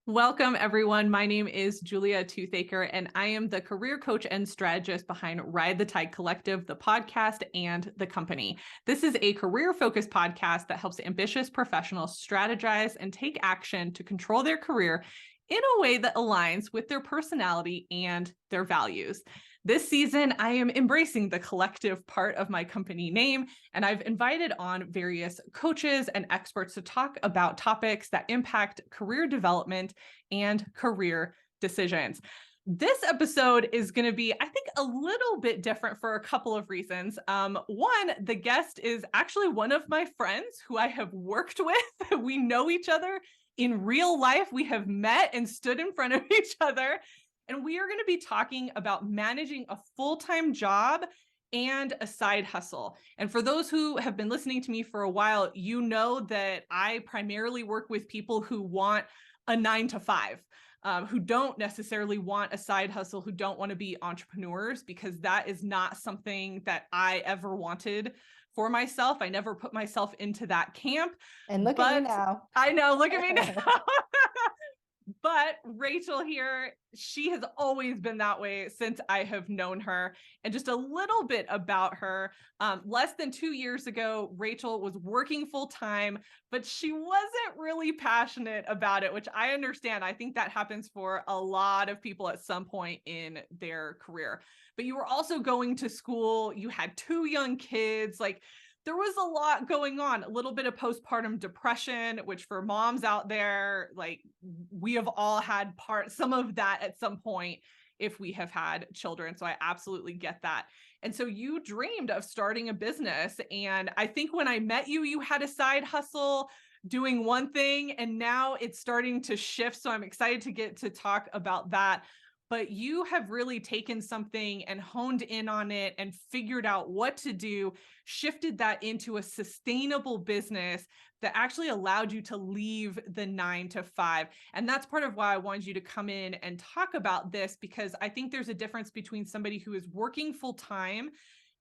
Welcome, everyone. My name is Julia Toothaker, and I am the career coach and strategist behind Ride the Tide Collective, the podcast, and the company. This is a career-focused podcast that helps ambitious professionals strategize and take action to control their career in a way that aligns with their personality and their values. This season, I am embracing the collective part of my company name, and I've invited on various coaches and experts to talk about topics that impact career development and career decisions. This episode is going to be, I think, a little bit different for a couple of reasons. One, the guest is actually one of my friends who I have worked with. We know each other in real life. We have met and stood in front of each other. And we are going to be talking about managing a full-time job and a side hustle. And for those who have been listening to me for a while, you know that I primarily work with people who want a 9 to 5, who don't necessarily want a side hustle, who don't want to be entrepreneurs, because that is not something that I ever wanted for myself. I never put myself into that camp. And look at you now. I know, look at me now. But Rachel here, she has always been that way since I have known her. And just a little bit about her. Less than 2 years ago, Rachel was working full time, but she wasn't really passionate about it, which I understand. I think that happens for a lot of people at some point in their career. But you were also going to school. You had 2 young kids. There was a lot going on, a little bit of postpartum depression, which for moms out there, we have all had some of that at some point if we have had children. So I absolutely get that. And so you dreamed of starting a business. And I think when I met you, you had a side hustle doing one thing, and now it's starting to shift. So I'm excited to get to talk about that. But you have really taken something and honed in on it and figured out what to do, shifted that into a sustainable business that actually allowed you to leave the 9 to 5. And that's part of why I wanted you to come in and talk about this, because I think there's a difference between somebody who is working full time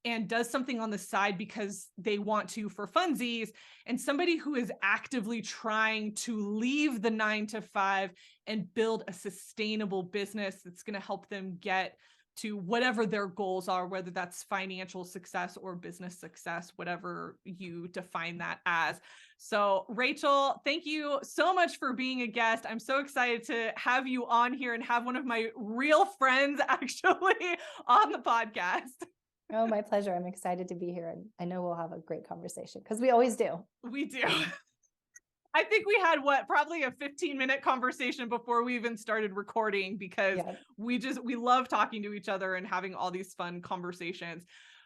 and does something on the side because they want to for funsies, and somebody who is actively trying to leave the 9 to 5 and build a sustainable business that's going to help them get to whatever their goals are, whether that's financial success or business success, whatever you define that as. So Rachel, thank you so much for being a guest. I'm so excited to have you on here and have one of my real friends actually on the podcast. Oh, my pleasure. I'm excited to be here. And I know we'll have a great conversation because we always do. We do. I think we had probably a 15-minute conversation before we even started recording, because we love talking to each other and having all these fun conversations.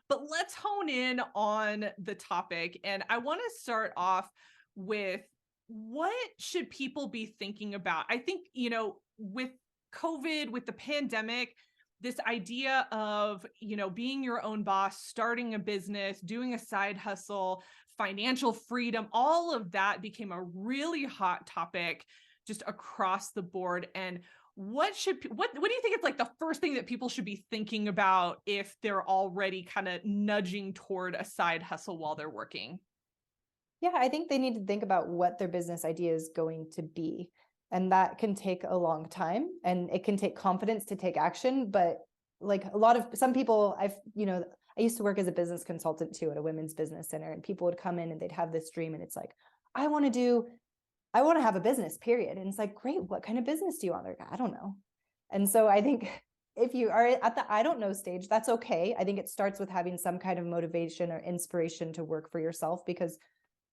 But let's hone in on the topic. And I want to start off with, what should people be thinking about? I think, with COVID, with the pandemic, this idea of, being your own boss, starting a business, doing a side hustle, financial freedom, all of that became a really hot topic just across the board. And what do you think is the first thing that people should be thinking about if they're already kind of nudging toward a side hustle while they're working? Yeah, I think they need to think about what their business idea is going to be. And that can take a long time, and it can take confidence to take action. But some people, I used to work as a business consultant too at a women's business center, and people would come in and they'd have this dream, and it's like, I want to have a business, period. And it's like, great, what kind of business do you want? They're like, I don't know. And so I think if you are at the I don't know stage, that's okay. I think it starts with having some kind of motivation or inspiration to work for yourself, because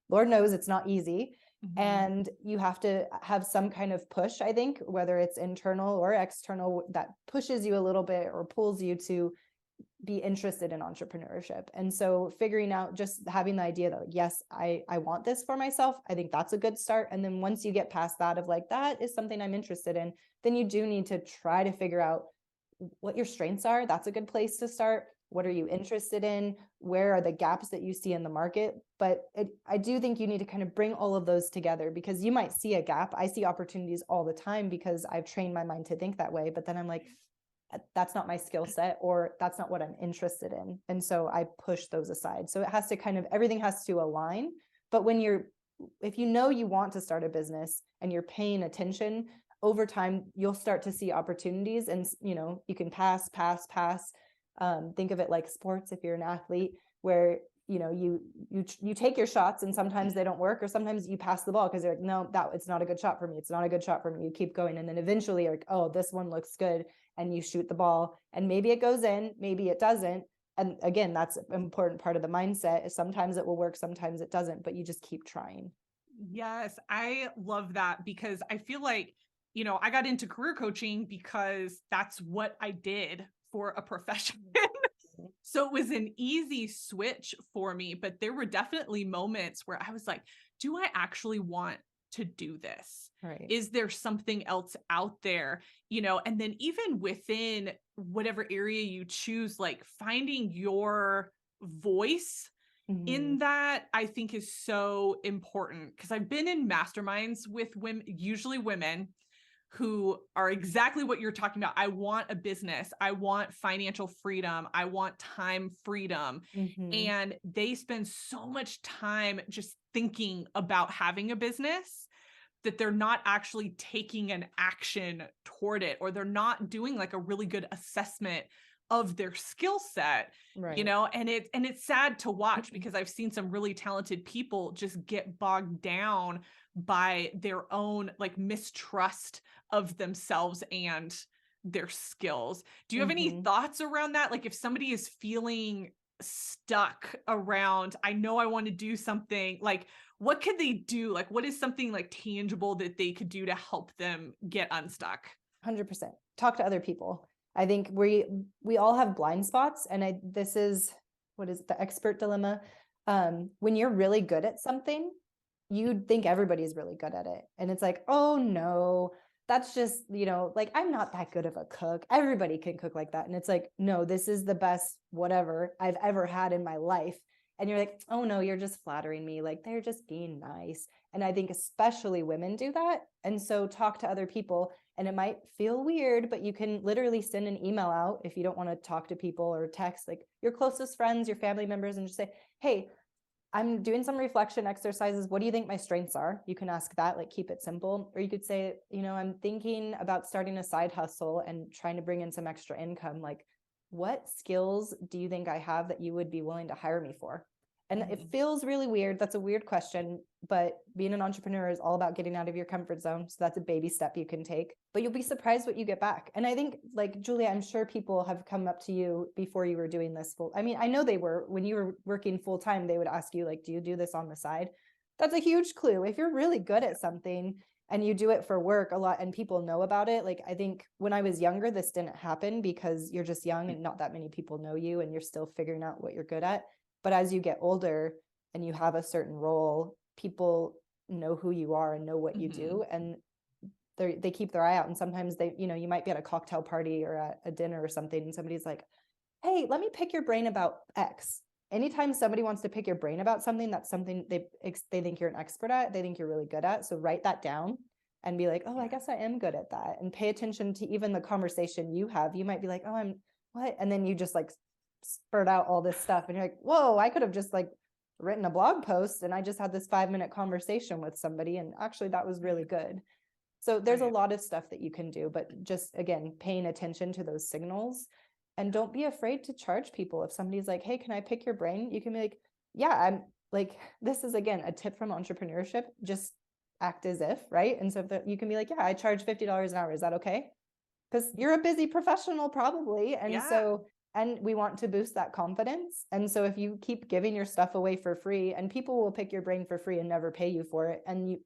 Lord knows it's not easy. Mm-hmm. And you have to have some kind of push, I think, whether it's internal or external, that pushes you a little bit or pulls you to be interested in entrepreneurship. And so figuring out, just having the idea that, yes, I want this for myself, I think that's a good start. And then once you get past that of that is something I'm interested in, then you do need to try to figure out what your strengths are. That's a good place to start. What are you interested in? Where are the gaps that you see in the market? But I do think you need to kind of bring all of those together, because you might see a gap. I see opportunities all the time because I've trained my mind to think that way. But then I'm like, that's not my skill set, or that's not what I'm interested in. And so I push those aside. So it has to everything has to align. But if you know you want to start a business and you're paying attention, over time, you'll start to see opportunities, and you know, you can pass. Think of it like sports. If you're an athlete, where you know, you take your shots, and sometimes they don't work, or sometimes you pass the ball because you're like, no, that it's not a good shot for me. It's not a good shot for me. You keep going, and then eventually you're like, oh, this one looks good, and you shoot the ball, and maybe it goes in, maybe it doesn't. And again, that's an important part of the mindset, is sometimes it will work, sometimes it doesn't, but you just keep trying. Yes, I love that, because I feel like, I got into career coaching because that's what I did for a profession. So it was an easy switch for me, but there were definitely moments where I was like, do I actually want to do this? Right. Is there something else out there? And then even within whatever area you choose, like finding your voice Mhm. in that, I think is so important, because I've been in masterminds with women, usually women, who are exactly what you're talking about. I want a business. I want financial freedom. I want time freedom. Mhm. And they spend so much time just thinking about having a business that they're not actually taking an action toward it, or they're not doing like a really good assessment of their skill set, Right. and it's sad to watch, because I've seen some really talented people just get bogged down by their own like mistrust of themselves and their skills. Do you have any Mhm. thoughts around that? Like if somebody is feeling stuck around, I know I want to do something, like what could they do? Like what is something like tangible that they could do to help them get unstuck? 100%. Talk to other people. I think we all have blind spots, and this is, what is it, the expert dilemma. When you're really good at something, you'd think everybody's really good at it, and it's like, oh no, that's just, like, I'm not that good of a cook. Everybody can cook like that, and it's like, no, this is the best whatever I've ever had in my life. And you're like, oh no, you're just flattering me. Like, they're just being nice. And I think especially women do that. And so talk to other people, and it might feel weird, but you can literally send an email out if you don't want to talk to people, or text like your closest friends, your family members, and just say, hey, I'm doing some reflection exercises. What do you think my strengths are? You can ask that, like keep it simple. Or you could say, I'm thinking about starting a side hustle and trying to bring in some extra income. Like, what skills do you think I have that you would be willing to hire me for? And it Mhm. feels really weird. That's a weird question, but being an entrepreneur is all about getting out of your comfort zone. So that's a baby step you can take, but you'll be surprised what you get back. And I think, like, Julia, I'm sure people have come up to you before you were doing this full. I mean, I know they were, when you were working full time, they would ask you, like, do you do this on the side? That's a huge clue. If you're really good at something and you do it for work a lot and people know about it, like, I think when I was younger, this didn't happen because you're just young and not that many people know you and you're still figuring out what you're good at. But as you get older and you have a certain role, people know who you are and know what you Mhm. do, and they keep their eye out. And sometimes they, you might be at a cocktail party or at a dinner or something, and somebody's like, hey, let me pick your brain about X. Anytime somebody wants to pick your brain about something, that's something they think you're an expert at, they think you're really good at. So write that down and be like, oh, I Yeah. guess I am good at that. And pay attention to even the conversation you have. You might be like, oh, I'm what? And then you just like spurt out all this stuff, and you're like, whoa, I could have just like written a blog post, and I just had this 5-minute conversation with somebody, and actually that was really Right. good. So there's a Right. lot of stuff that you can do, but just again, paying attention to those signals, and don't be afraid to charge people. If somebody's like, hey, can I pick your brain? You can be like, yeah, I'm like, this is again a tip from entrepreneurship. Just act as if, right? And so if you can be like, yeah, I charge $50 an hour. Is that okay? Because you're a busy professional probably. And Yeah. so, and we want to boost that confidence. And so if you keep giving your stuff away for free, and people will pick your brain for free and never pay you for it, and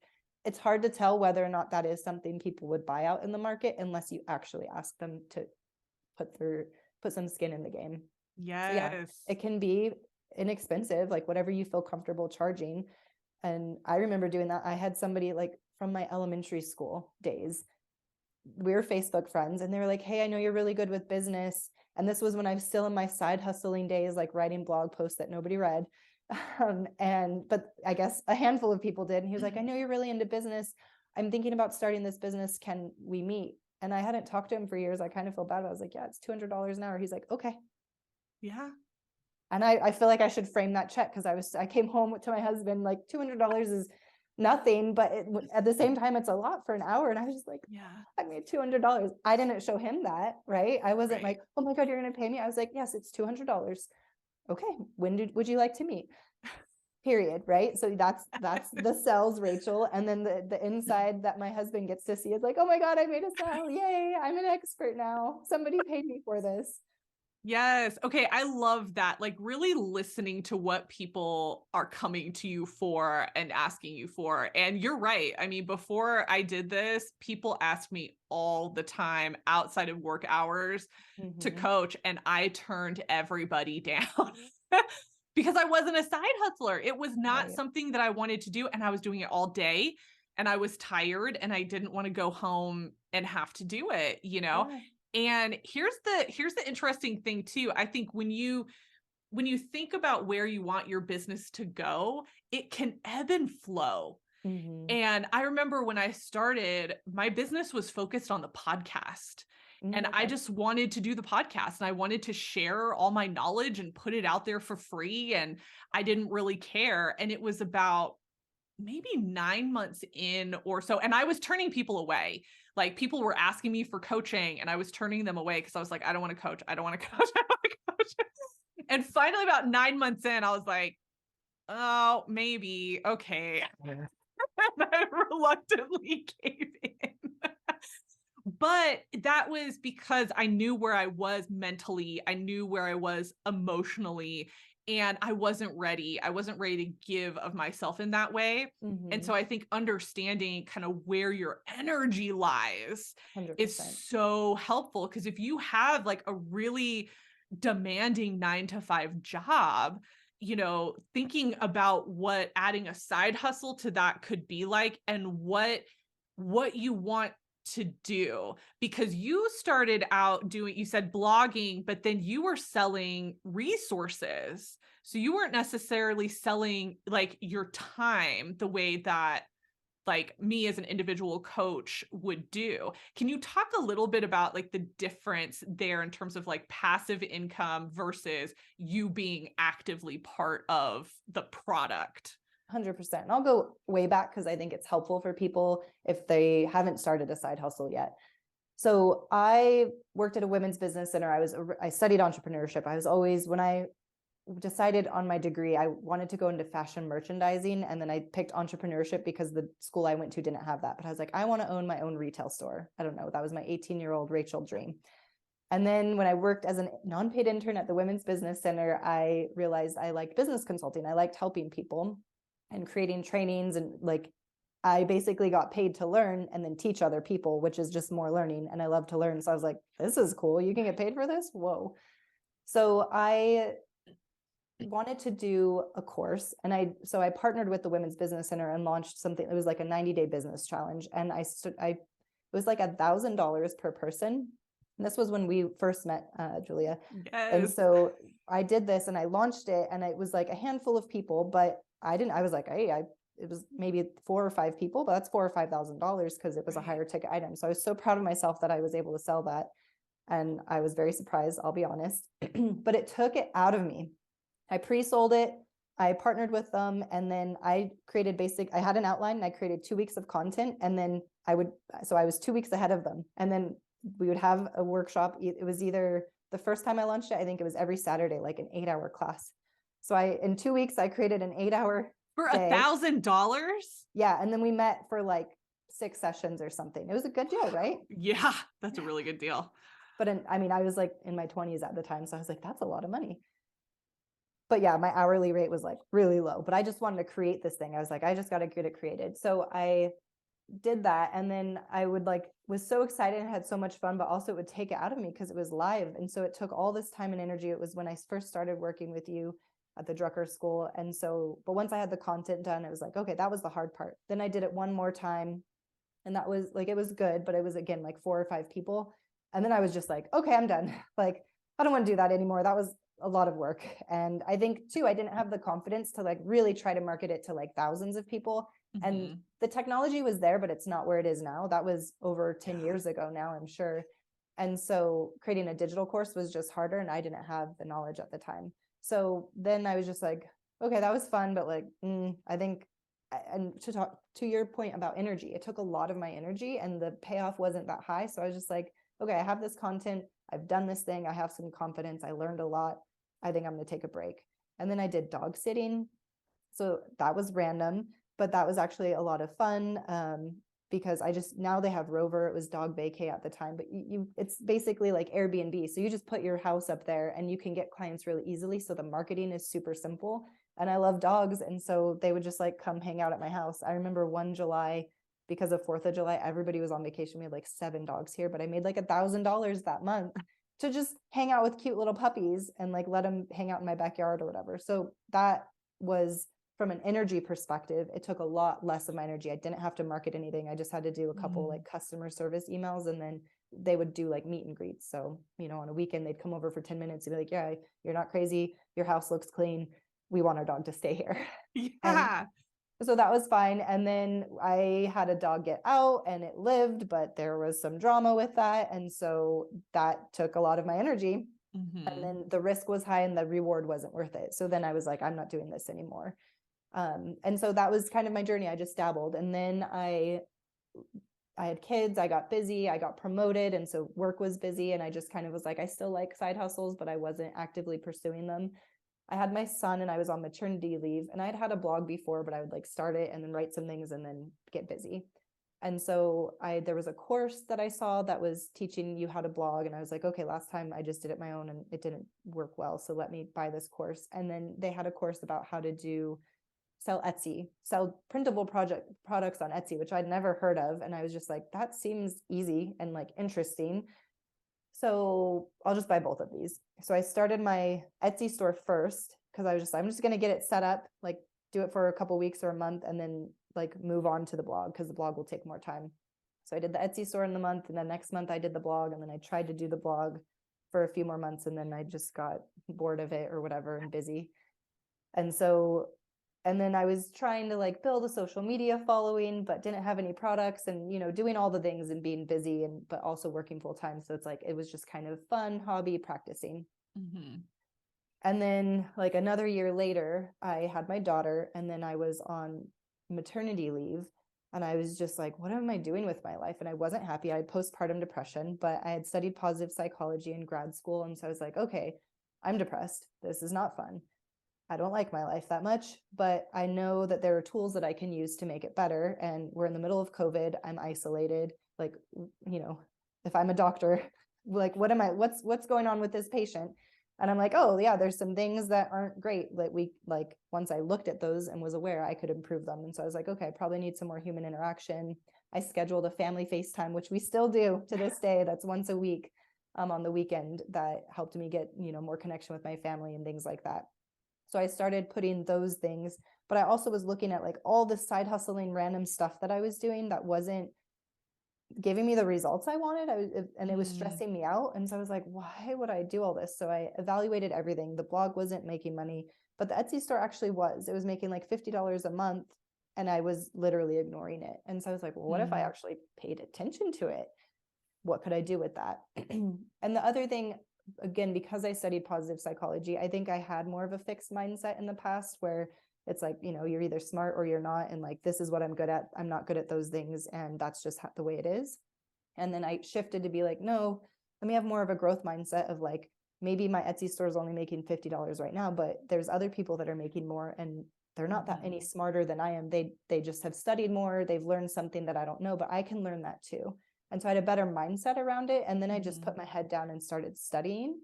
it's hard to tell whether or not that is something people would buy out in the market unless you actually ask them to put their put some skin in the game. So yeah, Yes. it can be inexpensive, like whatever you feel comfortable charging. And I remember doing that. I had somebody like from my elementary school days, we were Facebook friends, and they were like, hey, I know you're really good with business. And this was when I was still in my side hustling days, like writing blog posts that nobody read. But I guess a handful of people did. And he was like, I know you're really into business. I'm thinking about starting this business. Can we meet? And I hadn't talked to him for years. I kind of felt bad. I was like, yeah, it's $200 an hour. He's like, okay. Yeah. And I feel like I should frame that check, because I came home to my husband like $200 is nothing, but at the same time, it's a lot for an hour. And I was just like, Yeah. I made $200. I didn't show him that, right? I wasn't Right. like, oh my God, you're going to pay me. I was like, yes, it's $200. Okay. Would you like to meet? Period. Right. So that's the sales, Rachel. And then the inside that my husband gets to see is like, oh my God, I made a sale. Yay. I'm an expert now. Somebody paid me for this. Yes. Okay. I love that. Like really listening to what people are coming to you for and asking you for. And you're right. I mean, before I did this, people asked me all the time outside of work hours to Mm-hmm. coach, and I turned everybody down because I wasn't a side hustler. It was not Right. something that I wanted to do. And I was doing it all day and I was tired and I didn't want to go home and have to do it, you know? Yeah. And here's the interesting thing too. I think when you think about where you want your business to go, it can ebb and flow. Mm-hmm. And I remember when I started, my business was focused on the podcast. And I Okay. just wanted to do the podcast and I wanted to share all my knowledge and put it out there for free. And I didn't really care. And it was about maybe 9 months in or so. And I was turning people away. Like people were asking me for coaching and I was turning them away because I was like, I don't want to coach. I don't want to coach. I don't want to coach. And finally, about 9 months in, I was like, oh, maybe. Okay. And I reluctantly gave in. But that was because I knew where I was mentally, I knew where I was emotionally, and I wasn't ready. I wasn't ready to give of myself in that way. And Mm-hmm. so I think understanding kind of where your energy lies is 100%. so helpful because if you have like a really demanding 9 to 5 job, you know, thinking about what adding a side hustle to that could be like and what you want to do because you started out doing you said blogging but then you were selling resources so you weren't necessarily selling like your time the way that like me as an individual coach would do. Can you talk a little bit about like the difference there in terms of like passive income versus you being actively part of the product? 100%. And I'll go way back because I think it's helpful for people if they haven't started a side hustle yet. So I worked at a women's business center. I studied entrepreneurship. I was always, when I decided on my degree, I wanted to go into fashion merchandising. And then I picked entrepreneurship because the school I went to didn't have that. But I was like, I want to own my own retail store. I don't know. That was my 18-year-old Rachel dream. And then when I worked as a non-paid intern at the Women's Business Center, I realized I liked business consulting. I liked helping people and creating trainings. And like, I basically got paid to learn and then teach other people, which is just more learning. And I love to learn. So I was like, this is cool. You can get paid for this? Whoa. So I wanted to do a course and I partnered with the Women's Business Center and launched something. It was like a 90-day business challenge. And it was like $1,000 per person. And this was when we first met, Julia. And Yes. so I did this and I launched it and it was like a handful of people, but I was like, hey, it was maybe 4 or 5 people, but that's $4,000 or $5,000 because it was a higher ticket item. So I was so proud of myself that I was able to sell that. And I was very surprised, I'll be honest, but it took it out of me. I pre-sold it. I partnered with them and then I had an outline and I created 2 weeks of content. And then I was 2 weeks ahead of them. And then we would have a workshop. It was either the first time I launched it, I think it was every Saturday, like an 8-hour class. So in 2 weeks, I created an 8-hour For day. $1,000? Yeah. And then we met for like 6 sessions or something. It was a good deal, right? Yeah, that's a really good deal. But I was like in my 20s at the time. So I was like, that's a lot of money. But yeah, my hourly rate was like really low, but I just wanted to create this thing. I was like, I just got to get it created. So I did that. And then I was so excited and had so much fun, but also it would take it out of me because it was live. And so it took all this time and energy. It was when I first started working with you at the Drucker School. And so, but once I had the content done, it was like, okay, that was the hard part. Then I did it one more time and that was like, it was good, but it was again, like 4 or 5 people. And then I was just like, okay, I'm done. Like, I don't want to do that anymore. That was a lot of work. And I think too, I didn't have the confidence to like really try to market it to like thousands of people. Mm-hmm. And the technology was there, but it's not where it is now. That was over 10 years ago now, I'm sure. And so creating a digital course was just harder and I didn't have the knowledge at the time. So then I was just like, okay, that was fun, but like, I think and to talk to your point about energy, it took a lot of my energy and the payoff wasn't that high. So I was just like, okay, I have this content, I've done this thing, I have some confidence, I learned a lot, I think I'm going to take a break. And then I did dog sitting. So that was random, but that was actually a lot of fun. Because now they have Rover. It was dog vacay at the time, but it's basically like Airbnb. So you just put your house up there and you can get clients really easily. So the marketing is super simple, and I love dogs. And so they would just like come hang out at my house. I remember one July, because of 4th of July, everybody was on vacation. We had like 7 dogs here, but I made like $1,000 that month to just hang out with cute little puppies and like let them hang out in my backyard or whatever. So that was, from an energy perspective, it took a lot less of my energy. I didn't have to market anything. I just had to do a couple like customer service emails, and then they would do like meet and greets. So, on a weekend, they'd come over for 10 minutes and be like, yeah, you're not crazy. Your house looks clean. We want our dog to stay here. Yeah. And so that was fine. And then I had a dog get out and it lived, but there was some drama with that. And so that took a lot of my energy. And then the risk was high and the reward wasn't worth it. So then I was like, I'm not doing this anymore. And so that was kind of my journey. I just dabbled, and then I had kids, I got busy, I got promoted. And so work was busy, and I just kind of was like, I still like side hustles, but I wasn't actively pursuing them. I had my son and I was on maternity leave, and I'd had a blog before, but I would like start it and then write some things and then get busy. And so there was a course that I saw that was teaching you how to blog. And I was like, okay, last time I just did it my own and it didn't work well. So let me buy this course. And then they had a course about how to sell printable products on Etsy, which I'd never heard of. And I was just like, that seems easy and like interesting. So I'll just buy both of these. So I started my Etsy store first, because I'm just going to get it set up, like do it for a couple weeks or a month, and then like move on to the blog, because the blog will take more time. So I did the Etsy store in the month, and then next month I did the blog, and then I tried to do the blog for a few more months, and then I just got bored of it or whatever and busy. And then I was trying to like build a social media following, but didn't have any products, and, doing all the things and being busy but also working full time. So it's like, it was just kind of fun hobby practicing. And then like another year later, I had my daughter, and then I was on maternity leave, and I was just like, what am I doing with my life? And I wasn't happy. I had postpartum depression, but I had studied positive psychology in grad school. And so I was like, okay, I'm depressed. This is not fun. I don't like my life that much, but I know that there are tools that I can use to make it better. And we're in the middle of COVID. I'm isolated. Like, if I'm a doctor, like, what's going on with this patient? And I'm like, oh yeah, there's some things that aren't great. Once I looked at those and was aware, I could improve them. And so I was like, okay, I probably need some more human interaction. I scheduled a family FaceTime, which we still do to this day. That's once a week, on the weekend. That helped me get, more connection with my family and things like that. So I started putting those things, but I also was looking at like all the side hustling random stuff that I was doing that wasn't giving me the results I wanted. And it was stressing me out. And so I was like, why would I do all this? So I evaluated everything. The blog wasn't making money, but the Etsy store actually was. It was making like $50 a month, and I was literally ignoring it. And so I was like, well, what if I actually paid attention to it? What could I do with that? And the other thing, again, because I studied positive psychology, I think I had more of a fixed mindset in the past, where it's like, you're either smart or you're not. And like, this is what I'm good at. I'm not good at those things. And that's just the way it is. And then I shifted to be like, no, let me have more of a growth mindset of like, maybe my Etsy store is only making $50 right now, but there's other people that are making more, and they're not that any smarter than I am. They just have studied more. They've learned something that I don't know, but I can learn that too. And so I had a better mindset around it. And then I just put my head down and started studying,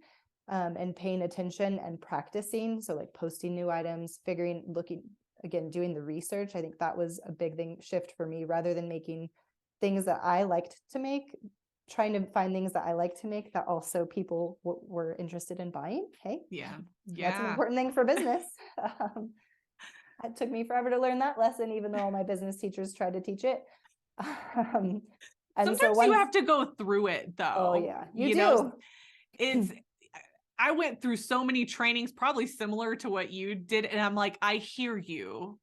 and paying attention and practicing. So like posting new items, looking, again, doing the research. I think that was a big shift for me, rather than making things that I liked to make, trying to find things that I like to make that also people were interested in buying. Hey, that's an important thing for business. It took me forever to learn that lesson, even though all my business teachers tried to teach it. And sometimes you have to go through it though. Oh yeah, you do. I went through so many trainings, probably similar to what you did. And I'm like, I hear you,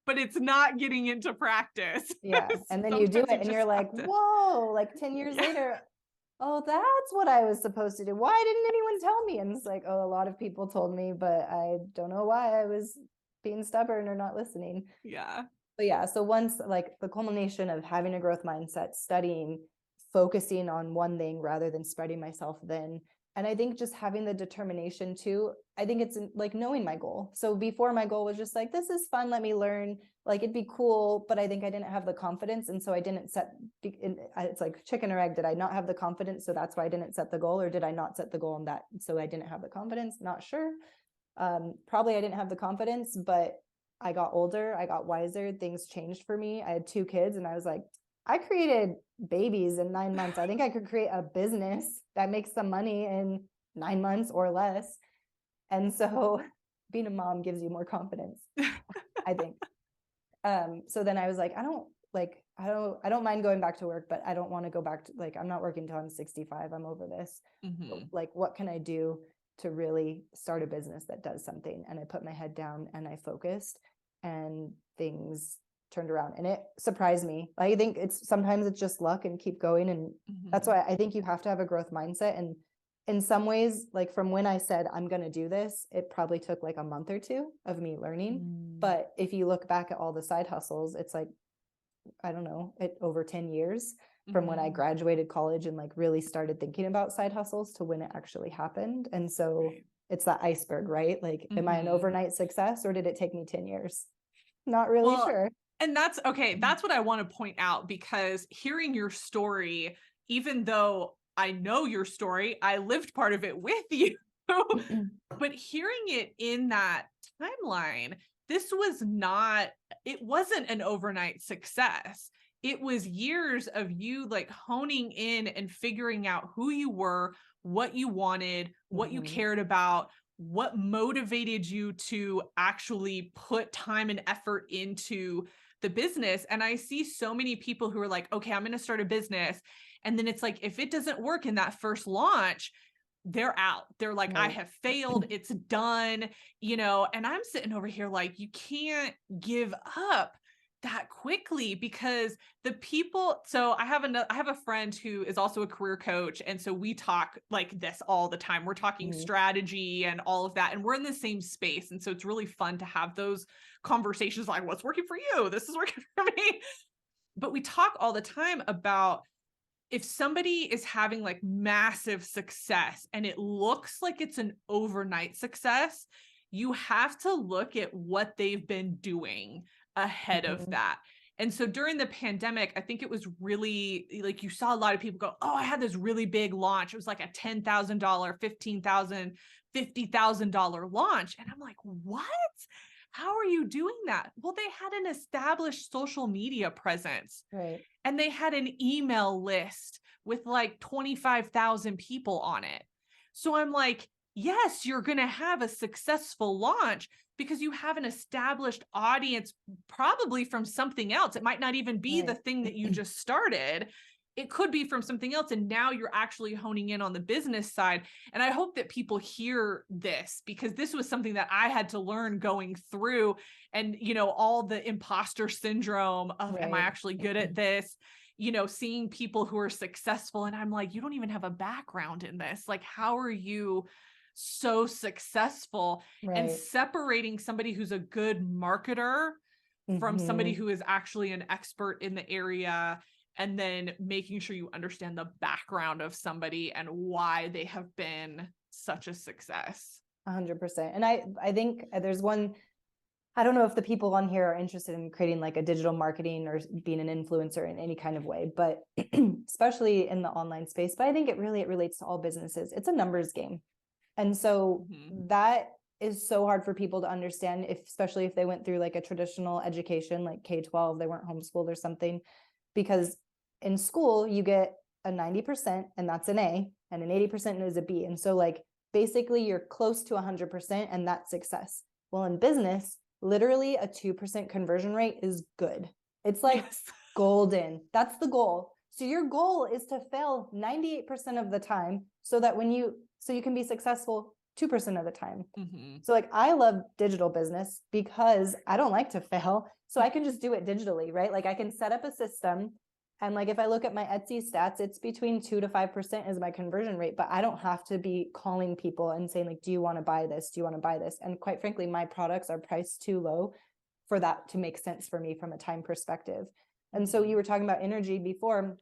but it's not getting into practice. Yeah. And then you do it and you're like, whoa, like 10 years later, oh, that's what I was supposed to do. Why didn't anyone tell me? And it's like, oh, a lot of people told me, but I don't know why I was being stubborn or not listening. Yeah. But yeah, so once like the culmination of having a growth mindset, studying, focusing on one thing rather than spreading myself thin. And I think just having the determination too, I think it's like knowing my goal. So before, my goal was just like, this is fun, let me learn, like it'd be cool, but I think I didn't have the confidence. And so I didn't set, it's like chicken or egg. Did I not have the confidence? So that's why I didn't set the goal, or did I not set the goal on that? So I didn't have the confidence, not sure. Probably I didn't have the confidence, but I got older, I got wiser, things changed for me. I had 2 kids and I was like, I created babies in 9 months. I think I could create a business that makes some money in 9 months or less. And so being a mom gives you more confidence, I think. So then I was like, I don't mind going back to work, but I don't want to go back to, like, I'm not working until I'm 65. I'm over this. Mm-hmm. Like, what can I do to really start a business that does something? And I put my head down and I focused, and things turned around, and it surprised me. I think sometimes it's just luck, and keep going. And that's why I think you have to have a growth mindset. And in some ways, like from when I said I'm going to do this, it probably took like a month or 2 of me learning. But if you look back at all the side hustles, it's like, I don't know, over 10 years from when I graduated college and like really started thinking about side hustles to when it actually happened. And so it's that iceberg, right? Like, am I an overnight success, or did it take me 10 years? Not really sure. And that's okay. That's what I want to point out, because hearing your story, even though I know your story, I lived part of it with you, but hearing it in that timeline, it wasn't an overnight success. It was years of you like honing in and figuring out who you were, what you wanted, what you cared about, what motivated you to actually put time and effort into the business. And I see so many people who are like, okay, I'm going to start a business. And then it's like, if it doesn't work in that first launch, they're out. They're like, I have failed. It's done, and I'm sitting over here like, you can't give up that quickly, because so I have a friend who is also a career coach. And so we talk like this all the time. We're talking strategy and all of that, and we're in the same space. And so it's really fun to have those conversations like, what's working for you? This is working for me. But we talk all the time about, if somebody is having like massive success and it looks like it's an overnight success, you have to look at what they've been doing ahead of that. And so during the pandemic, I think it was really like, you saw a lot of people go, oh, I had this really big launch. It was like a $10,000, $15,000, $50,000 launch. And I'm like, what? How are you doing that? Well, they had an established social media presence. Right. And they had an email list with like 25,000 people on it. So I'm like, yes, you're going to have a successful launch because you have an established audience, probably from something else. It might not even be the thing that you just started. It could be from something else. And now you're actually honing in on the business side. And I hope that people hear this, because this was something that I had to learn going through, and, all the imposter syndrome of, am I actually good at this? Seeing people who are successful. And I'm like, you don't even have a background in this. Like, how are you so successful? And separating somebody who's a good marketer from somebody who is actually an expert in the area, and then making sure you understand the background of somebody and why they have been such a success. 100%. And I think there's one, I don't know if the people on here are interested in creating like a digital marketing or being an influencer in any kind of way, but especially in the online space. But I think it relates to all businesses. It's a numbers game. And so that is so hard for people to understand, especially if they went through like a traditional education, like K-12, they weren't homeschooled or something, because in school you get a 90% and that's an A, and an 80% is a B. And so like basically you're close to 100% and that's success. Well, in business, literally a 2% conversion rate is good. It's like golden. That's the goal. So your goal is to fail 98% of the time so that so you can be successful 2% of the time. So like, I love digital business because I don't like to fail. So I can just do it digitally, right? Like I can set up a system And like, if I look at my Etsy stats, it's between 2 to 5% is my conversion rate, but I don't have to be calling people and saying like, do you want to buy this? Do you want to buy this? And quite frankly, my products are priced too low for that to make sense for me from a time perspective. And so you were talking about energy before.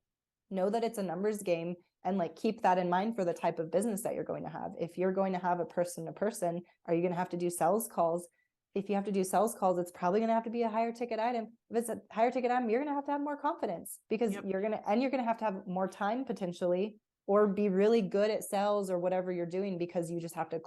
Know that it's a numbers game, and like keep that in mind for the type of business that you're going to have. If you're going to have a person to person, are you going to have to do sales calls? If you have to do sales calls, it's probably going to have to be a higher ticket item. If it's a higher ticket item, you're going to have more confidence, because you're going to have more time potentially, or be really good at sales or whatever you're doing, because you just have to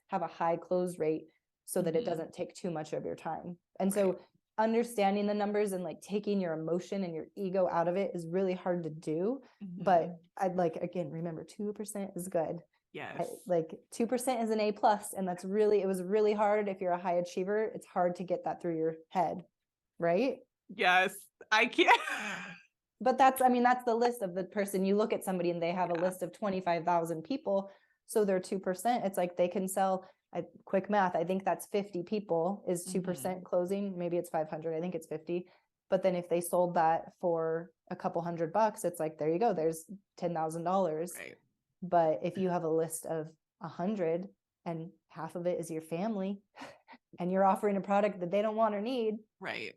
have a high close rate so that it doesn't take too much of your time. And so understanding the numbers and like taking your emotion and your ego out of it is really hard to do. But I'd like, again, remember 2% is good. Yes. Like 2% is an A+, and it was really hard. If you're a high achiever, it's hard to get that through your head. Right? Yes. I can't. But that's the list of the person. You look at somebody and they have a list of 25,000 people. So they're 2%. It's like they can sell, quick math, I think that's 50 people is 2% closing. Maybe it's 500. I think it's 50. But then if they sold that for a couple $100, it's like, there you go. There's $10,000. Right. But if you have a list of 100 and half of it is your family and you're offering a product that they don't want or need, right,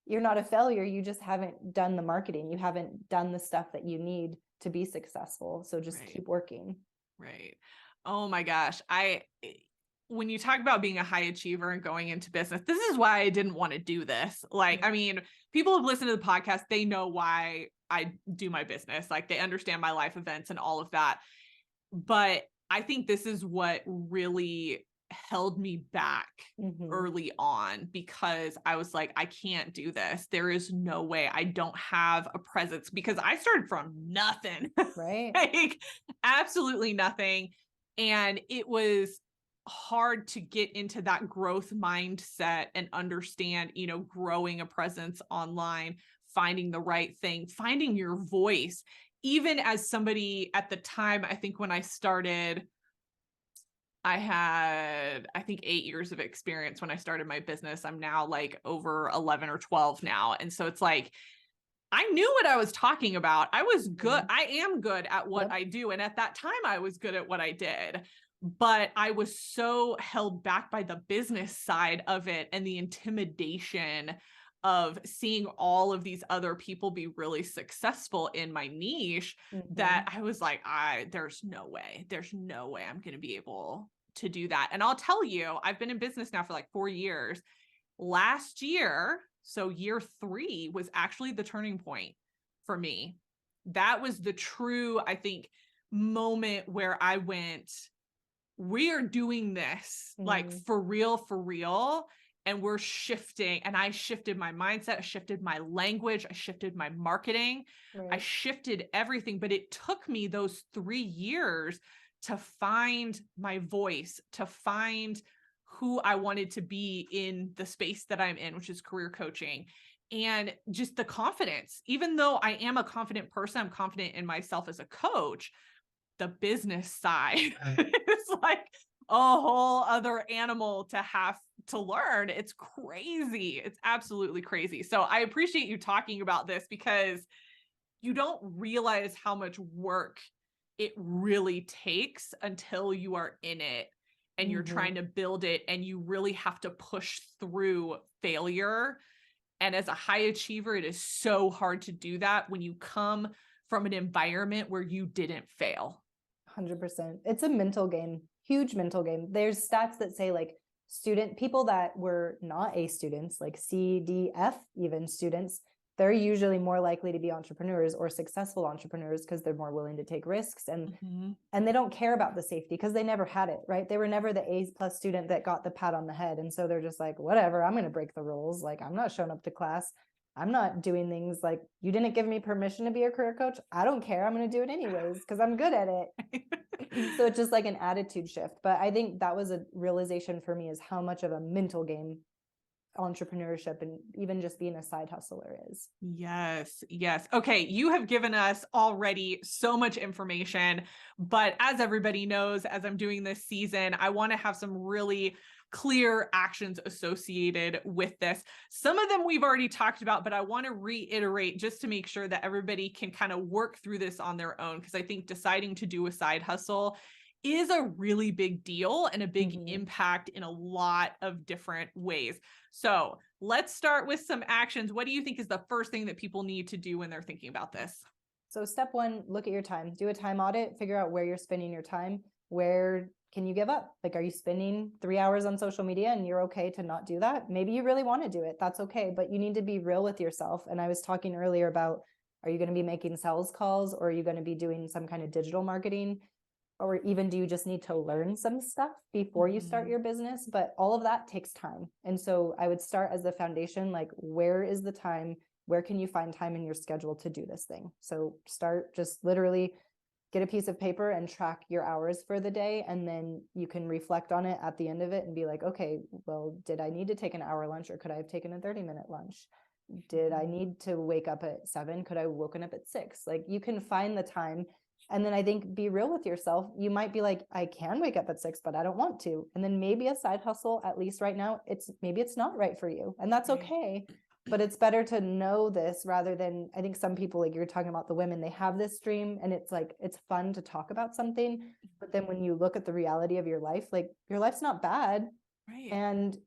you're not a failure. You just haven't done the marketing. You haven't done the stuff that you need to be successful. So just keep working. Right. Oh my gosh. When you talk about being a high achiever and going into business, this is why I didn't want to do this. Like, I mean, people have listened to the podcast. They know why I do my business. Like, they understand my life events and all of that. But I think this is what really held me back early on, because I was like, I can't do this. There is no way. I don't have a presence, because I started from nothing, right? Like absolutely nothing. And it was hard to get into that growth mindset and understand, growing a presence online, finding the right thing, finding your voice. Even as somebody at the time, I think when I started, I had, I think 8 years of experience when I started my business. I'm now like over 11 or 12 now. And so it's like, I knew what I was talking about. I was good. I am good at what I do. And at that time I was good at what I did, but I was so held back by the business side of it and the intimidation of seeing all of these other people be really successful in my niche, that I was like, there's no way I'm going to be able to do that. And I'll tell you, I've been in business now for like 4 years. Last year, so year 3 was actually the turning point for me. That was the true, I think, moment where I went, we are doing this like for real. And we're shifting. And I shifted my mindset, I shifted my language, I shifted my marketing, I shifted everything. But it took me those 3 years to find my voice, to find who I wanted to be in the space that I'm in, which is career coaching. And just the confidence, even though I am a confident person, I'm confident in myself as a coach, the business side is like a whole other animal to have to learn. It's crazy. It's absolutely crazy. So I appreciate you talking about this, because you don't realize how much work it really takes until you are in it and you're trying to build it, and you really have to push through failure. And as a high achiever, it is so hard to do that when you come from an environment where you didn't fail. 100%. It's a mental game, huge mental game. There's stats that say like people that were not A students, like C, D, F even students, they're usually more likely to be entrepreneurs or successful entrepreneurs, because they're more willing to take risks, and they don't care about the safety because they never had it, right? They were never the A+ student that got the pat on the head. And so they're just like, whatever, I'm going to break the rules. Like, I'm not showing up to class. I'm not doing things like, you didn't give me permission to be a career coach. I don't care. I'm going to do it anyways because I'm good at it. So it's just like an attitude shift. But I think that was a realization for me, is how much of a mental game entrepreneurship and even just being a side hustler is. Yes, yes. Okay, you have given us already so much information, but as everybody knows, as I'm doing this season, I want to have some really clear actions associated with this. Some of them we've already talked about, but I want to reiterate just to make sure that everybody can kind of work through this on their own, because I think deciding to do a side hustle is a really big deal and a big impact in a lot of different ways. So let's start with some actions. What do you think is the first thing that people need to do when they're thinking about this? So step one, look at your time, do a time audit, figure out where you're spending your time. Where can you give up? Like, are you spending 3 hours on social media and you're okay to not do that? Maybe you really want to do it. That's okay. But you need to be real with yourself. And I was talking earlier about, are you going to be making sales calls, or are you going to be doing some kind of digital marketing? Or even do you just need to learn some stuff before you start your business? But all of that takes time. And so I would start as the foundation, like, where is the time? Where can you find time in your schedule to do this thing? So start, just literally get a piece of paper and track your hours for the day. And then you can reflect on it at the end of it and be like, okay, well, did I need to take an hour lunch, or could I have taken a 30-minute lunch? Did I need to wake up at 7? Could I have woken up at 6? Like, you can find the time. And then I think be real with yourself. You might be like, I can wake up at 6, but I don't want to. And then maybe a side hustle, at least right now, maybe it's not right for you. And that's okay. But it's better to know this rather than, I think some people, like you're talking about the women, they have this dream and it's like, it's fun to talk about something. But then when you look at the reality of your life, like, your life's not bad. Right. And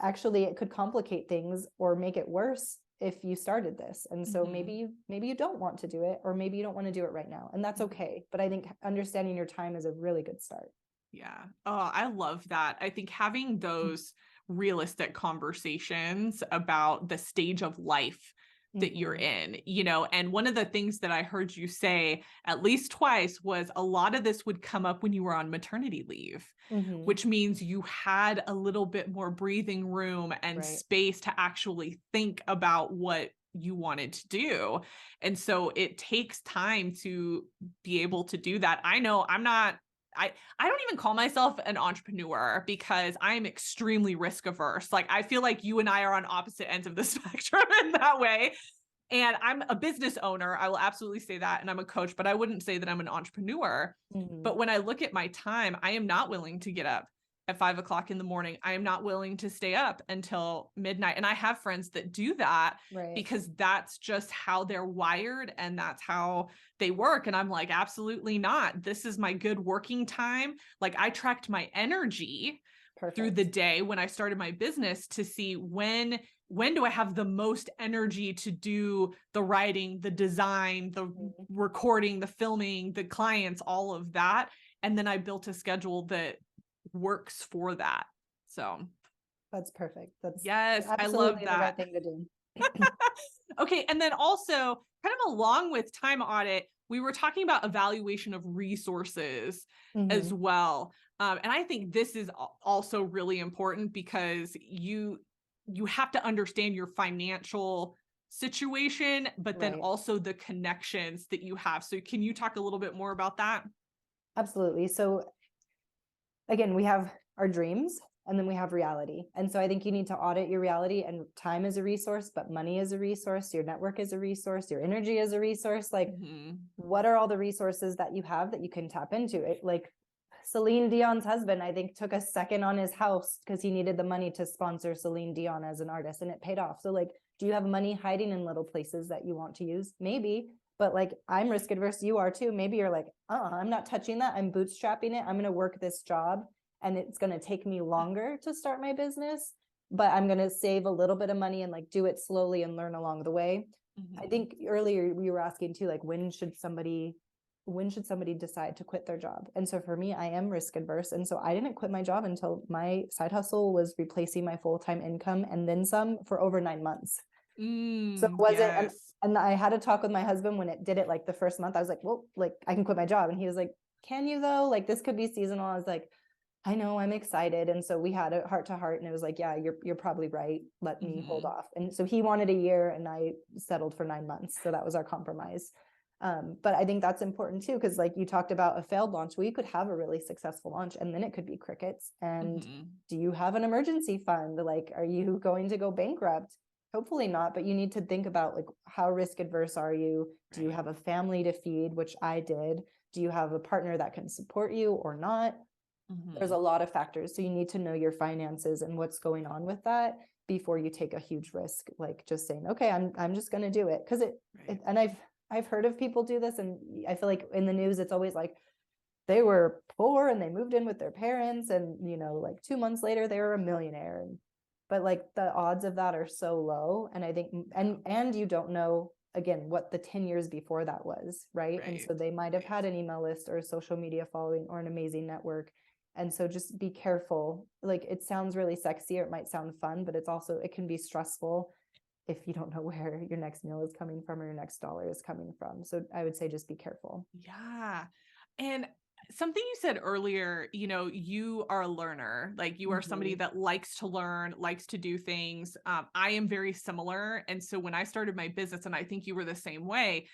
actually it could complicate things or make it worse if you started this. And so maybe you don't want to do it, or maybe you don't want to do it right now, and that's okay. But I think understanding your time is a really good start. Yeah. Oh, I love that. I think having those realistic conversations about the stage of life that you're in, and one of the things that I heard you say at least twice was a lot of this would come up when you were on maternity leave, which means you had a little bit more breathing room and space to actually think about what you wanted to do. And so it takes time to be able to do that. I know I don't even call myself an entrepreneur because I'm extremely risk averse. Like, I feel like you and I are on opposite ends of the spectrum in that way. And I'm a business owner. I will absolutely say that. And I'm a coach, but I wouldn't say that I'm an entrepreneur. But when I look at my time, I am not willing to get up at 5 o'clock in the morning. I am not willing to stay up until midnight. And I have friends that do that because that's just how they're wired and that's how they work. And I'm like, absolutely not. This is my good working time. Like, I tracked my energy through the day when I started my business to see when do I have the most energy to do the writing, the design, the recording, the filming, the clients, all of that. And then I built a schedule that works for that. So that's perfect. That's yes, I love that. The right thing to do. Okay. And then also, kind of along with time audit, we were talking about evaluation of resources as well. And I think this is also really important because you have to understand your financial situation, but then also the connections that you have. So can you talk a little bit more about that? Absolutely. So again, we have our dreams and then we have reality. And so I think you need to audit your reality, and time is a resource, but money is a resource. Your network is a resource. Your energy is a resource. Like, what are all the resources that you have that you can tap into? It, like, Celine Dion's husband, I think, took a second on his house because he needed the money to sponsor Celine Dion as an artist, and it paid off. So, like, do you have money hiding in little places that you want to use? Maybe. But like, I'm risk adverse, you are too. Maybe you're like, I'm not touching that. I'm bootstrapping it. I'm going to work this job and it's going to take me longer to start my business, but I'm going to save a little bit of money and like do it slowly and learn along the way. I think earlier we were asking too, like, when should somebody decide to quit their job? And so for me, I am risk adverse. And so I didn't quit my job until my side hustle was replacing my full-time income and then some for over 9 months. So it wasn't, and I had a talk with my husband when it did it like the first month. I was like, well, like, I can quit my job. And he was like, can you though? Like, this could be seasonal. I was like, I know, I'm excited. And so we had a heart to heart, and it was like, yeah, you're probably right. Let me hold off. And so he wanted a year and I settled for 9 months. So that was our compromise. But I think that's important too, because like you talked about a failed launch, well, you could have a really successful launch and then it could be crickets. And do you have an emergency fund? Like, are you going to go bankrupt? Hopefully not, but you need to think about like, how risk adverse are you? Do you have a family to feed, which I did? Do you have a partner that can support you or not? There's a lot of factors. So you need to know your finances and what's going on with that before you take a huge risk, like just saying, okay, I'm just going to do it. Cause and I've heard of people do this, and I feel like in the news, it's always like they were poor and they moved in with their parents, and like 2 months later they were a millionaire. But like the odds of that are so low. And I think, and you don't know again what the 10 years before that was, right? And so they might have had an email list or a social media following or an amazing network. And so just be careful. Like it sounds really sexy, or it might sound fun, but it can be stressful if you don't know where your next meal is coming from or your next dollar is coming from. So I would say just be careful. Yeah. And something you said earlier, you are a learner, like you are somebody that likes to learn, likes to do things. I am very similar. And so when I started my business, and I think you were the same way,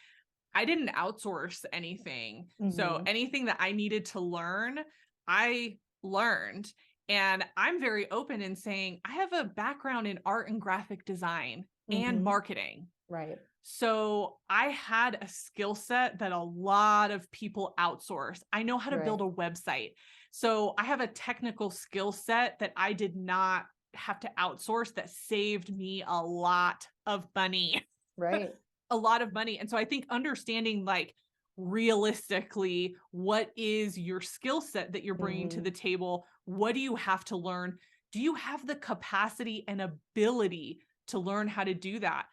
I didn't outsource anything. So anything that I needed to learn, I learned. And I'm very open in saying I have a background in art and graphic design and marketing. Right. So I had a skill set that a lot of people outsource. I know how to build a website. So I have a technical skill set that I did not have to outsource that saved me a lot of money. Right. A lot of money. And so I think understanding like realistically, what is your skill set that you're bringing to the table? What do you have to learn? Do you have the capacity and ability to learn how to do that?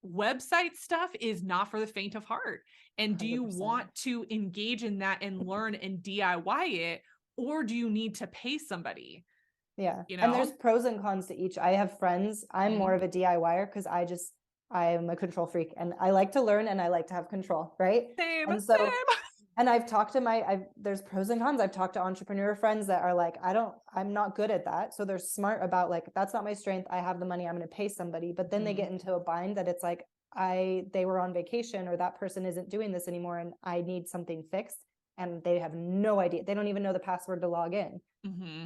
Website stuff is not for the faint of heart. And do you 100%. want to engage in that and learn and DIY it, or do you need to pay somebody? Yeah. And there's pros and cons to each. I have friends. I'm more of a DIYer because I am a control freak and I like to learn and I like to have control. Right. Same. And I've talked to there's pros and cons. I've talked to entrepreneur friends that are like, I'm not good at that. So they're smart about like, that's not my strength. I have the money. I'm going to pay somebody. But then they get into a bind that it's like, they were on vacation, or that person isn't doing this anymore, and I need something fixed. And they have no idea. They don't even know the password to log in.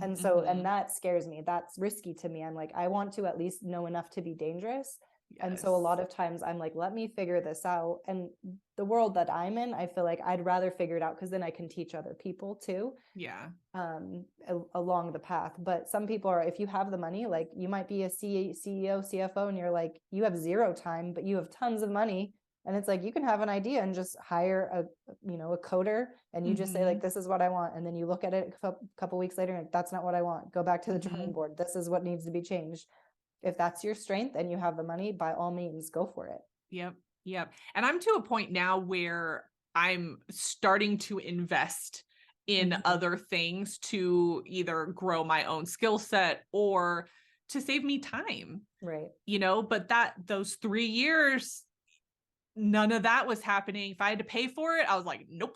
And so, and that scares me. That's risky to me. I'm like, I want to at least know enough to be dangerous. And so a lot of times I'm like, let me figure this out. And the world that I'm in, I feel like I'd rather figure it out because then I can teach other people too. Yeah. Along the path. But some people are, if you have the money, like you might be a CEO, CFO, and you're like, you have zero time, but you have tons of money. And it's like, you can have an idea and just hire a coder, and you just say like, this is what I want. And then you look at it a couple weeks later and like, that's not what I want. Go back to the drawing board. This is what needs to be changed. If that's your strength and you have the money, by all means, go for it. Yep. And I'm to a point now where I'm starting to invest in other things to either grow my own skill set or to save me time. Right. But those 3 years, none of that was happening. If I had to pay for it, I was like, nope.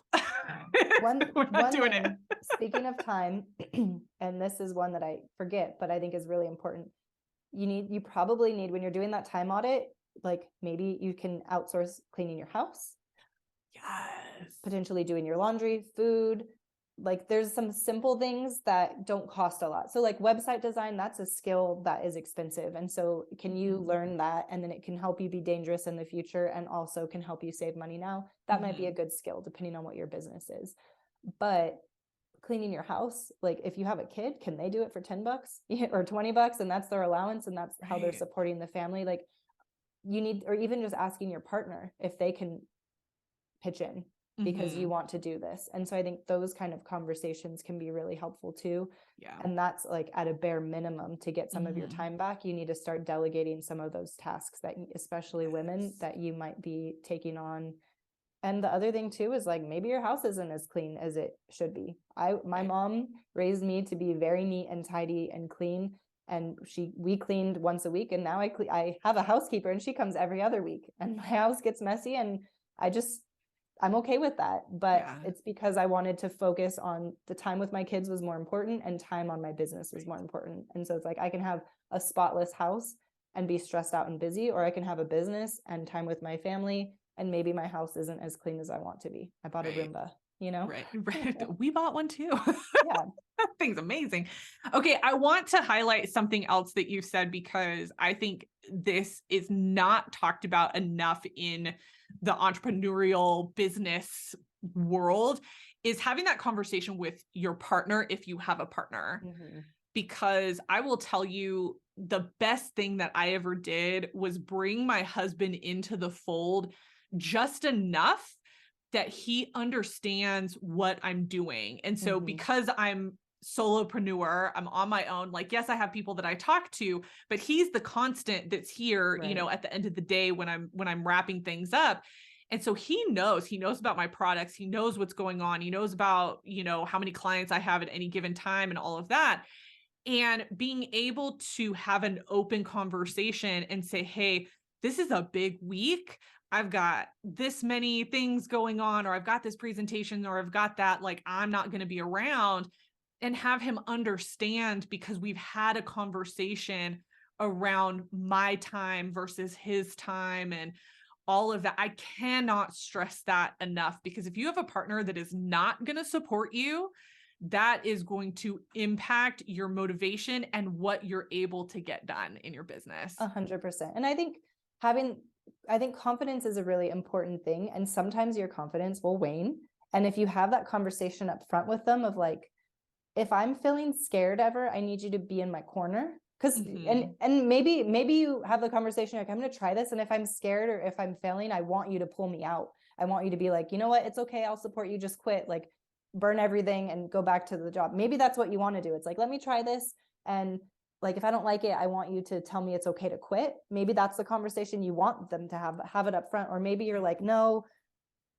We're not doing it. Speaking of time, and this is one that I forget, but I think is really important. You probably need, when you're doing that time audit, like maybe you can outsource cleaning your house. Yes. Potentially doing your laundry, food. Like there's some simple things that don't cost a lot. So like website design, that's a skill that is expensive. And so can you learn that? And then it can help you be dangerous in the future and also can help you save money now. That might be a good skill depending on what your business is. But cleaning your house, like if you have a kid, can they do it for $10 or $20 and that's their allowance and that's how they're supporting the family? Like you need, or even just asking your partner if they can pitch in because you want to do this. And so I think those kind of conversations can be really helpful too. Yeah. And that's like at a bare minimum to get some of your time back, you need to start delegating some of those tasks that, especially women, that you might be taking on. And the other thing too is like maybe your house isn't as clean as it should be. My mom raised me to be very neat and tidy and clean, and we cleaned once a week, and now I have a housekeeper and she comes every other week, and my house gets messy, and I'm okay with that. But it's because I wanted to focus on the time with my kids was more important, and time on my business was more important. And so it's like I can have a spotless house and be stressed out and busy, or I can have a business and time with my family and maybe my house isn't as clean as I want to be. I bought a Right. Roomba, you know? Right. We bought one too. Yeah. That thing's amazing. Okay, I want to highlight something else that you said because I think this is not talked about enough in the entrepreneurial business world, is having that conversation with your partner if you have a partner. Mhm. Because I will tell you, the best thing that I ever did was bring my husband into the fold just enough that he understands what I'm doing. And so Mhm. because I'm solopreneur, I'm on my own, like, yes, I have people that I talk to, but he's the constant that's here, you know, Right. at the end of the day when I'm wrapping things up. And so he knows about my products, he knows what's going on, he knows about, you know, how many clients I have at any given time and all of that. And being able to have an open conversation and say, hey, this is a big week. I've got this many things going on, or I've got this presentation, or I've got that, like, I'm not going to be around, and have him understand because we've had a conversation around my time versus his time and all of that. I cannot stress that enough, because if you have a partner that is not going to support you, that is going to impact your motivation and what you're able to get done in your business. 100%. And I think confidence is a really important thing. And sometimes your confidence will wane. And if you have that conversation up front with them of like, if I'm feeling scared ever, I need you to be in my corner. Cause and maybe you have the conversation like, I'm gonna try this. And if I'm scared or if I'm failing, I want you to pull me out. I want you to be like, you know what, it's okay, I'll support you, just quit, like burn everything and go back to the job. Maybe that's what you want to do. It's like, let me try this. And like, if I don't like it, I want you to tell me it's okay to quit. Maybe that's the conversation you want them to have it up front. Or maybe you're like, no,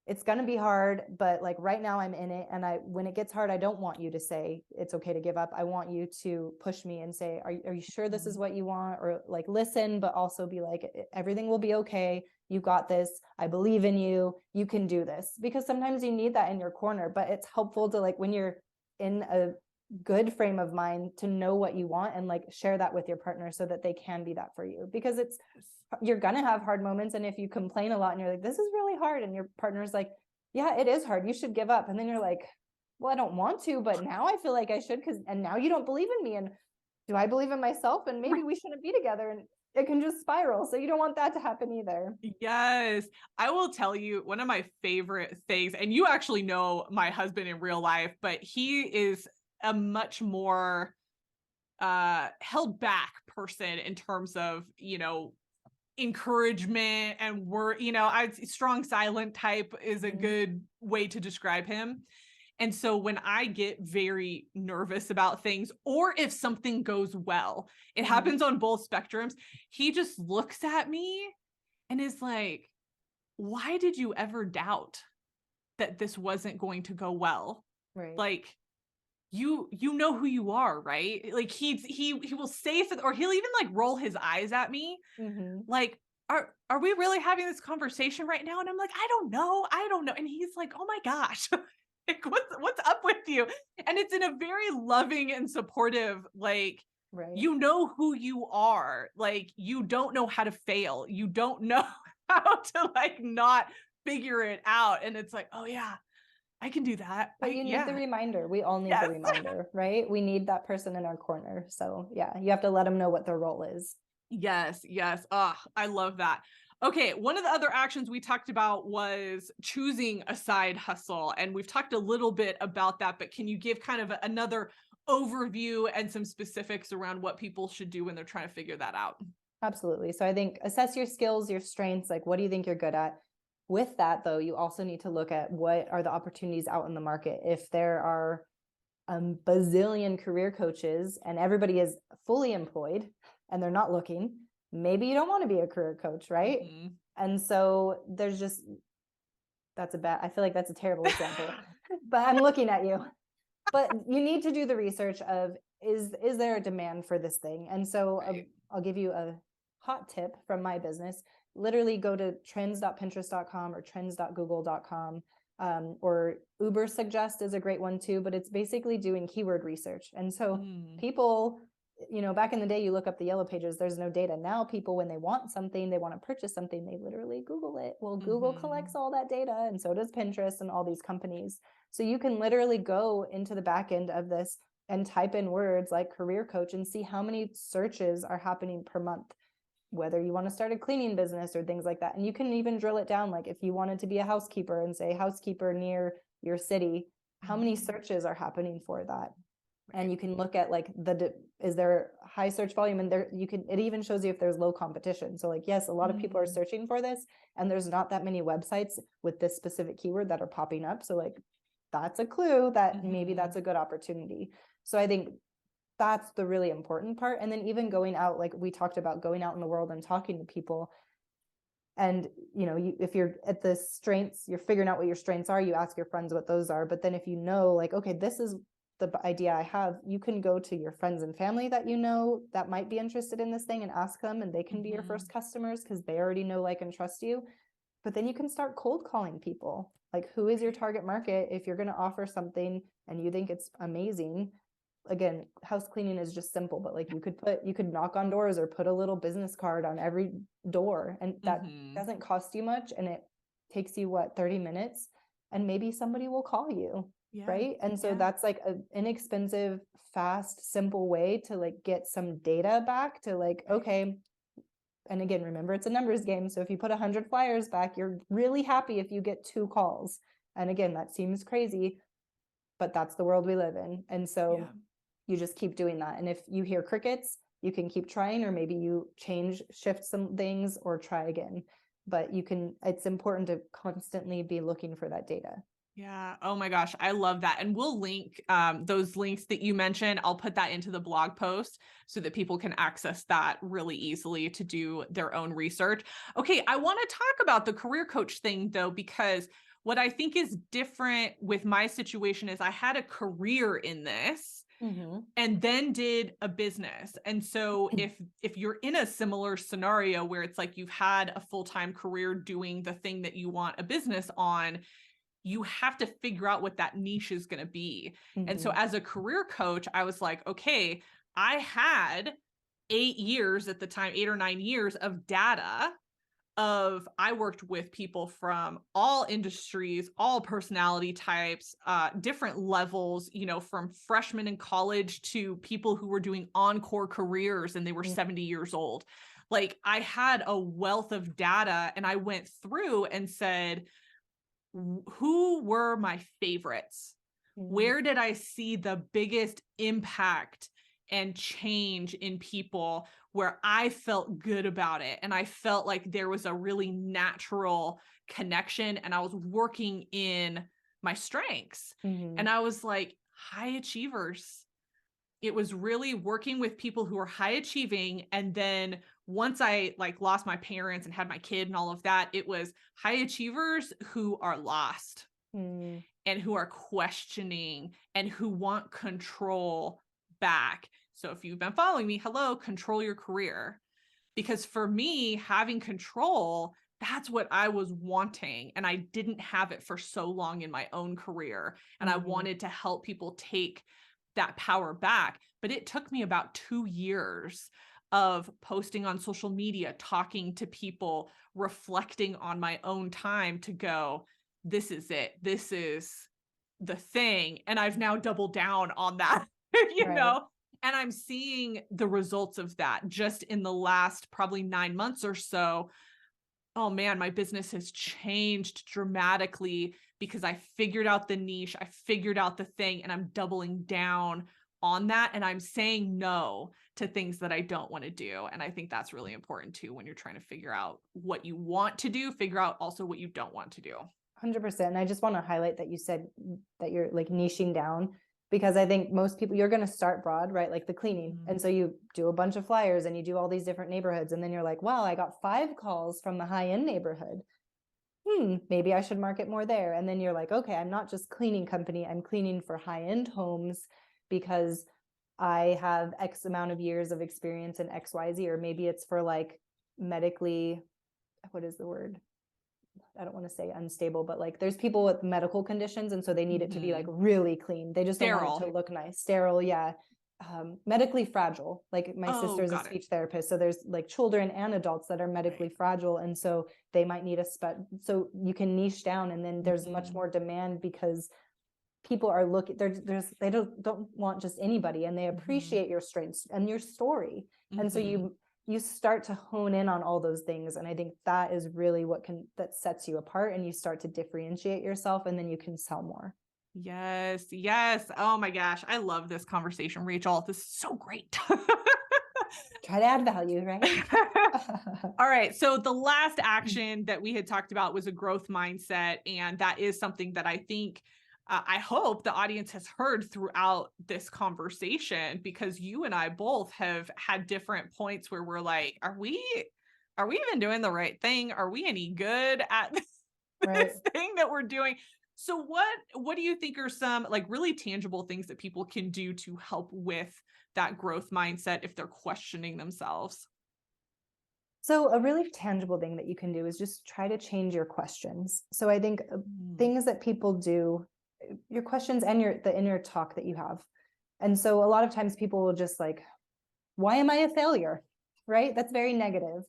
it's going to be hard, but like right now I'm in it. And when it gets hard, I don't want you to say it's okay to give up. I want you to push me and say, are you sure this is what you want? Or like, listen, but also be like, everything will be okay. You got this. I believe in you. You can do this. Because sometimes you need that in your corner, but it's helpful to, like, when you're in a good frame of mind, to know what you want and like share that with your partner so that they can be that for you. Because you're gonna have hard moments, and if you complain a lot and you're like, this is really hard, and your partner's like, yeah, it is hard, you should give up, and then you're like, well, I don't want to, but now I feel like I should, and now you don't believe in me, and do I believe in myself, and maybe we shouldn't be together, and it can just spiral. So you don't want that to happen either. Yes. I will tell you, one of my favorite things, and you actually know my husband in real life, but he is a much more held back person in terms of, you know, encouragement and strong silent type is a good way to describe him. And so when I get very nervous about things, or if something goes well, it happens on both spectrums. He just looks at me and is like, why did you ever doubt that this wasn't going to go well? Right. Like, you know who you are, right? Like, he will say something, or he'll even like roll his eyes at me, like, are we really having this conversation right now? And I'm like, I don't know. And he's like, oh my gosh, like, what's up with you? And it's in a very loving and supportive, like, Right. you know who you are. Like, you don't know how to fail. You don't know how to like not figure it out. And it's like, oh yeah, I can do that. But you need the reminder. We all need the Yes. reminder, right? We need that person in our corner. So yeah, you have to let them know what their role is. Yes, yes. I love that. Okay, one of the other actions we talked about was choosing a side hustle, and we've talked a little bit about that, but can you give kind of another overview and some specifics around what people should do when they're trying to figure that out? Absolutely. So I think assess your skills, your strengths, like what do you think you're good at? With that, though, you also need to look at what are the opportunities out in the market. If there are a bazillion career coaches and everybody is fully employed and they're not looking, maybe you don't want to be a career coach, right? And so there's just, I feel like that's a terrible example, but I'm looking at you. But you need to do the research of, is there a demand for this thing? And so I'll give you a hot tip from my business. Literally go to trends.pinterest.com or trends.google.com, or Uber Suggest is a great one too, but it's basically doing keyword research. And so people you know, back in the day, you look up the yellow pages, there's no data. Now people, when they want something, they want to purchase something, they literally Google it. Well, Google collects all that data, and so does Pinterest and all these companies. So you can literally go into the back end of this and type in words like career coach and see how many searches are happening per month, whether you want to start a cleaning business or things like that. And you can even drill it down, like if you wanted to be a housekeeper and say housekeeper near your city, how many searches are happening for that? And you can look at like is there high search volume, and there you can, it even shows you if there's low competition. So like, yes, a lot of people are searching for this, and there's not that many websites with this specific keyword that are popping up. So like, that's a clue that maybe that's a good opportunity. So I think that's the really important part. And then even going out, like we talked about, going out in the world and talking to people. And, you know, if you're at the strengths, you're figuring out what your strengths are, you ask your friends what those are. But then if you know, like, okay, this is the idea I have, you can go to your friends and family that you know that might be interested in this thing and ask them, and they can be your first customers because they already know, like, and trust you. But then you can start cold calling people. Like, who is your target market? If you're going to offer something and you think it's amazing, again, house cleaning is just simple, but like you could knock on doors or put a little business card on every door, and that doesn't cost you much, and it takes you 30 minutes, and maybe somebody will call you. Right. And so that's like an inexpensive, fast, simple way to like get some data back to like, okay. And again, remember, it's a numbers game. So if you put 100 flyers back, you're really happy if you get 2 calls. And again, that seems crazy, but that's the world we live in. And so you just keep doing that. And if you hear crickets, you can keep trying, or maybe you shift some things or try again. But it's important to constantly be looking for that data. Yeah. Oh my gosh. I love that. And we'll link those links that you mentioned. I'll put that into the blog post so that people can access that really easily to do their own research. Okay. I want to talk about the career coach thing though, because what I think is different with my situation is I had a career in this and then did a business. And so if you're in a similar scenario where it's like you've had a full-time career doing the thing that you want a business on, you have to figure out what that niche is going to be. And so as a career coach, I was like, okay, I had 8 years at the time, 8 or 9 years of data I worked with people from all industries, all personality types, different levels, you know, from freshmen in college to people who were doing encore careers and they were 70 years old. Like, I had a wealth of data, and I went through and said, who were my favorites? Where did I see the biggest impact and change in people where I felt good about it? And I felt like there was a really natural connection, and I was working in my strengths. And I was like, high achievers. It was really working with people who are high achieving. And then once I like lost my parents and had my kid and all of that, it was high achievers who are lost and who are questioning and who want control back. So if you've been following me, hello, control your career. Because for me, having control, that's what I was wanting. And I didn't have it for so long in my own career. And I wanted to help people take that power back. But it took me about 2 years of posting on social media, talking to people, reflecting on my own time to go, this is it. This is the thing. And I've now doubled down on that, you know, and I'm seeing the results of that just in the last probably 9 months or so. Oh man, my business has changed dramatically because I figured out the niche, I figured out the thing, and I'm doubling down on that. And I'm saying no to things that I don't want to do. And I think that's really important too, when you're trying to figure out what you want to do, figure out also what you don't want to do. 100%. And I just want to highlight that you said that you're like niching down, because I think most people, you're going to start broad, right? Like the cleaning. And so you do a bunch of flyers and you do all these different neighborhoods. And then you're like, wow, I got 5 calls from the high-end neighborhood. Maybe I should market more there. And then you're like, okay, I'm not just cleaning company, I'm cleaning for high-end homes because I have X amount of years of experience in XYZ, or maybe it's for like medically, what is the word? I don't want to say unstable, but like there's people with medical conditions. And so they need it to be like really clean. They just don't want it to look nice. Sterile. Yeah. medically fragile. Like my Oh, sister is a got it. speech therapist, so there's like children and adults that are medically Right. fragile, and so they might need so you can niche down, and then there's much Mhm. more demand because people are looking, they don't want just anybody, and they Mhm. appreciate your strengths and your story. And so Mhm. you start to hone in on all those things, and I think that is really that sets you apart, and you start to differentiate yourself, and then you can sell more. Yes, yes. Oh my gosh, I love this conversation, Rachel. This is so great. Try to add value, right? All right. So the last action that we had talked about was a growth mindset. And that is something that I think, I hope the audience has heard throughout this conversation, because you and I both have had different points where we're like, are we even doing the right thing? Are we any good at Right. this thing that we're doing? So what do you think are some like really tangible things that people can do to help with that growth mindset if they're questioning themselves? So a really tangible thing that you can do is just try to change your questions. So I think Mm, things that people do, your questions and the inner talk that you have. And so a lot of times people will just like, why am I a failure? Right? That's very negative.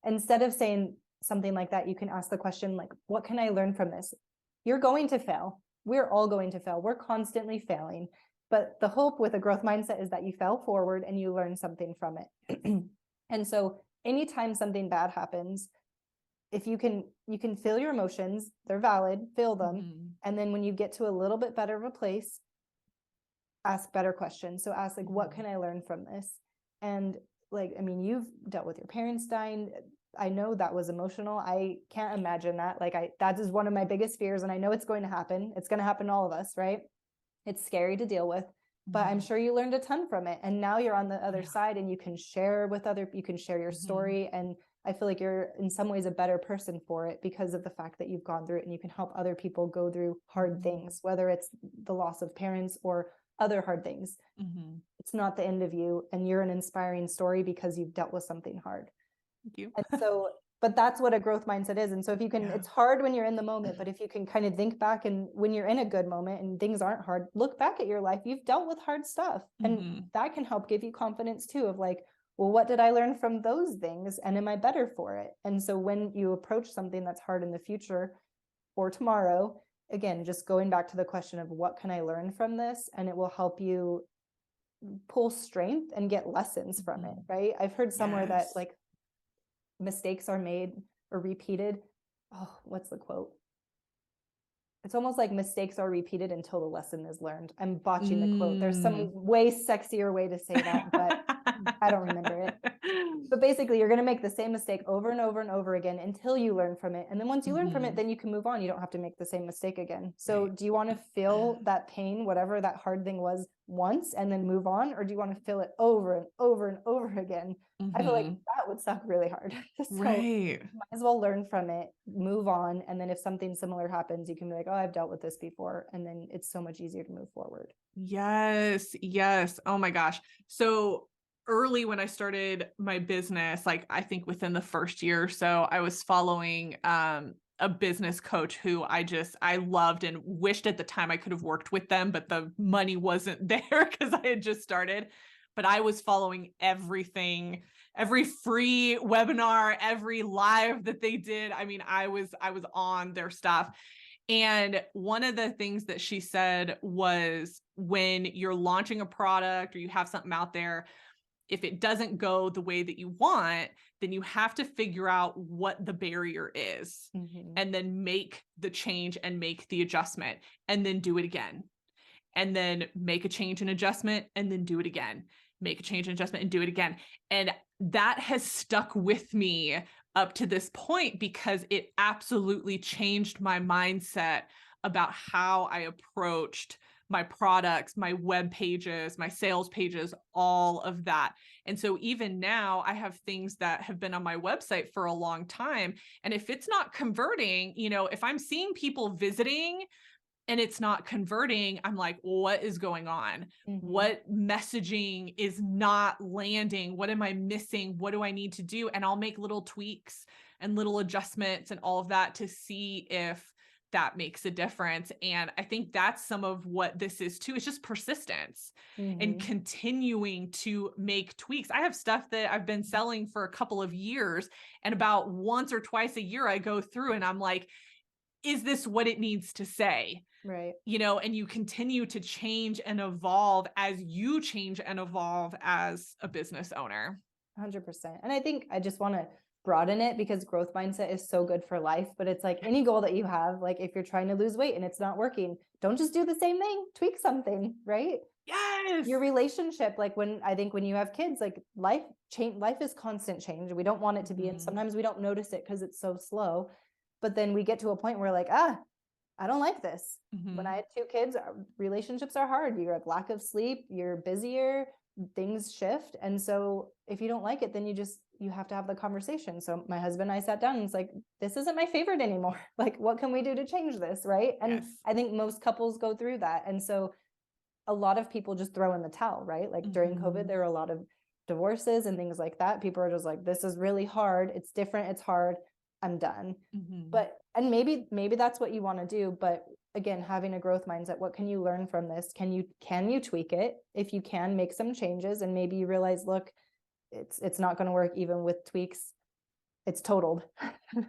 Instead of saying something like that, you can ask the question like, what can I learn from this? You're going to fail. We're all going to fail. We're constantly failing. But the hope with a growth mindset is that you fail forward and you learn something from it. And so anytime something bad happens, if you can feel your emotions, they're valid, feel them. mhm, And then when you get to a little bit better of a place, ask better questions. So ask like, what mhm. can I learn from this? And like, I mean, you've dealt with your parents dying. I know that was emotional. I can't imagine that. Like that is one of my biggest fears. And I know it's going to happen. It's going to happen to all of us, right? It's scary to deal with, but I'm Mhm. sure you learned a ton from it. And now you're on the other Yeah. side, and you can you can share your Mhm. story. And I feel like you're in some ways a better person for it because of the fact that you've gone through it, and you can help other people go through hard Mhm. things, whether it's the loss of parents or other hard things. Mhm. It's not the end of you, and you're an inspiring story because you've dealt with something hard. Thank you. And so, but that's what a growth mindset is. And so if you can, Yeah. it's hard when you're in the moment, but if you can kind of think back, and when you're in a good moment and things aren't hard, look back at your life. You've dealt with hard stuff. And Mhm. that can help give you confidence too, of like, well, what did I learn from those things? And am I better for it? And so when you approach something that's hard in the future or tomorrow, again, just going back to the question of what can I learn from this? And it will help you pull strength and get lessons from it, Mhm. right? I've heard somewhere that Yes. like mistakes are made or repeated. Oh, what's the quote? It's almost like mistakes are repeated until the lesson is learned. I'm botching the quote. There's some Mm. way sexier way to say that, but I don't remember it. But basically, you're going to make the same mistake over and over and over again until you learn from it. And then once you learn from it, Mhm. then you can move on. You don't have to make the same mistake again. So Right. do you want to feel that pain, whatever that hard thing was, once and then move on? Or do you want to feel it over and over and over again? I feel like Mhm. that would suck really hard. So Right. might as well learn from it, move on. And then if something similar happens, you can be like, oh, I've dealt with this before. And then it's so much easier to move forward. Yes, yes. Oh my gosh. So early when I started my business, like I think within the first year or so, I was following a business coach who I loved and wished at the time I could have worked with them, but the money wasn't there because I had just started. But I was following everything, every free webinar, every live that they did. I mean, I was on their stuff. And one of the things that she said was when you're launching a product or you have something out there, if it doesn't go the way that you want, then you have to figure out what the barrier is Mm-hmm. and then make the change and make the adjustment and then do it again. And then make a change and adjustment and then do it again. Make a change and adjustment and do it again. And that has stuck with me up to this point because it absolutely changed my mindset about how I approached my products, my web pages, my sales pages, all of that. And so even now, I have things that have been on my website for a long time. And if it's not converting, if I'm seeing people visiting and it's not converting, I'm like, what is going on? Mm-hmm. What messaging is not landing? What am I missing? What do I need to do? And I'll make little tweaks and little adjustments and all of that to see if that makes a difference. And I think that's some of what this is too. It's just persistence and Mhm. continuing to make tweaks. I have stuff that I've been selling for a couple of years, and about once or twice a year I go through and I'm like, is this what it needs to say? Right. And you continue to change and evolve as you change and evolve as a business owner. 100%. And I think I just want to broaden it because growth mindset is so good for life. But it's like any goal that you have, like if you're trying to lose weight and it's not working, don't just do the same thing, tweak something, right? Yes. Your relationship, like when you have kids, like life is constant change. We don't want it to be, and sometimes we don't notice it because it's so slow. But then we get to a point where like, I don't like this. When I had 2 kids, relationships are hard. You have lack of sleep, you're busier, things shift. And so if you don't like it, then you have to have the conversation. So my husband and I sat down and it's like, this isn't my favorite anymore. Like, what can we do to change this? Right. And Yes. I think most couples go through that. And so a lot of people just throw in the towel, right? Like during COVID, there were a lot of divorces and things like that. People are just like, this is really hard. It's different. It's hard. I'm done. But, and maybe that's what you want to do. But again, having a growth mindset, what can you learn from this? Can you tweak it? If you can, make some changes, and maybe you realize, look, it's not going to work even with tweaks. It's totaled.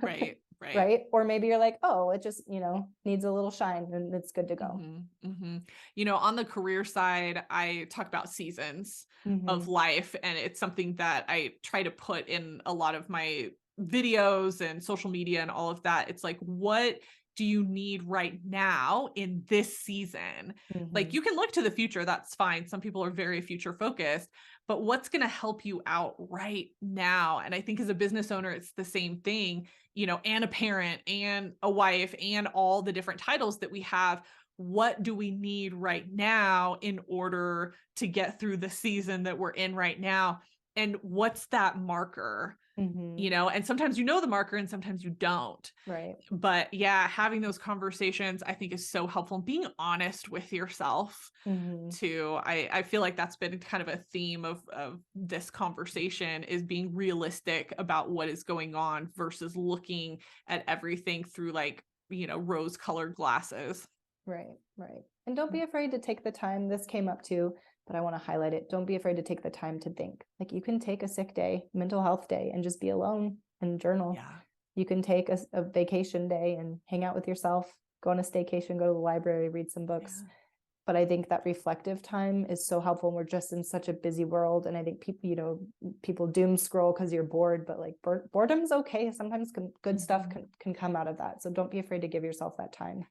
Right. Right. Or maybe you're like, oh, it just, needs a little shine and it's good to go. On the career side, I talk about seasons of life, and it's something that I try to put in a lot of my videos and social media and all of that. It's like, what do you need right now in this season? Like, you can look to the future, that's fine. Some people are very future focused, but what's going to help you out right now? And I think as a business owner, it's the same thing, and a parent and a wife and all the different titles that we have. What do we need right now in order to get through the season that we're in right now? And what's that marker? And sometimes the marker and sometimes you don't. Right. But yeah, having those conversations I think is so helpful, and being honest with yourself too. I feel like that's been kind of a theme of this conversation, is being realistic about what is going on versus looking at everything through like, rose colored glasses. Right. And don't be afraid to take the time. This came up too, but I want to highlight it. Don't be afraid to take the time to think. Like, you can take a sick day, mental health day, and just be alone and journal. Yeah. You can take a vacation day and hang out with yourself, go on a staycation, go to the library, read some books. Yeah. But I think that reflective time is so helpful. And we're just in such a busy world. And I think people doom scroll because you're bored, but like boredom's okay. Sometimes good stuff can come out of that. So don't be afraid to give yourself that time.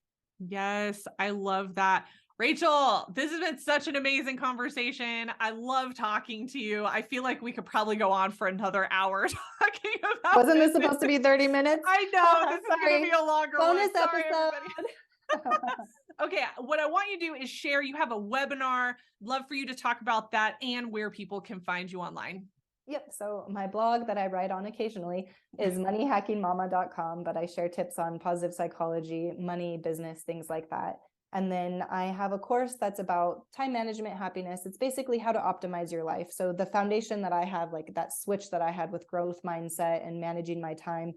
Yes, I love that. Rachel, this has been such an amazing conversation. I love talking to you. I feel like we could probably go on for another hour talking about Wasn't this business. supposed to be 30 minutes? I know, this is going to be a longer bonus one. Sorry, episode. Okay, what I want you to do is share. You have a webinar. Love for you to talk about that and where people can find you online. Yep. So my blog that I write on occasionally is moneyhackingmama.com, but I share tips on positive psychology, money, business, things like that. And then I have a course that's about time management, happiness. It's basically how to optimize your life. So the foundation that I have, like that switch that I had with growth mindset and managing my time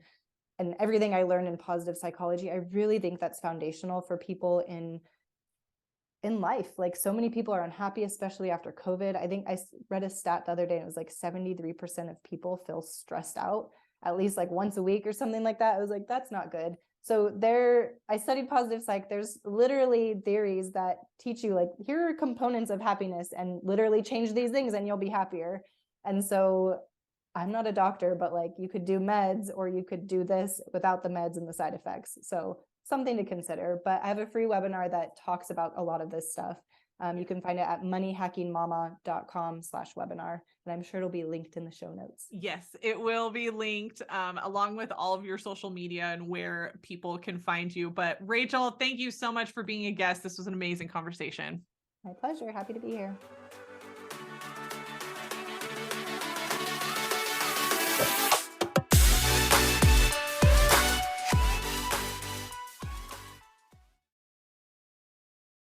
and everything I learned in positive psychology, I really think that's foundational for people in life. Like, so many people are unhappy, especially after COVID. I think I read a stat the other day, and it was like 73% of people feel stressed out at least like once a week or something like that. I was like, that's not good. So I studied positive psych. There's literally theories that teach you like, here are components of happiness, and literally change these things and you'll be happier. And so I'm not a doctor, but like, you could do meds or you could do this without the meds and the side effects. So something to consider. But I have a free webinar that talks about a lot of this stuff. You can find it at moneyhackingmama.com/webinar. And I'm sure it'll be linked in the show notes. Yes, it will be linked along with all of your social media and where people can find you. But Rachel, thank you so much for being a guest. This was an amazing conversation. My pleasure. Happy to be here.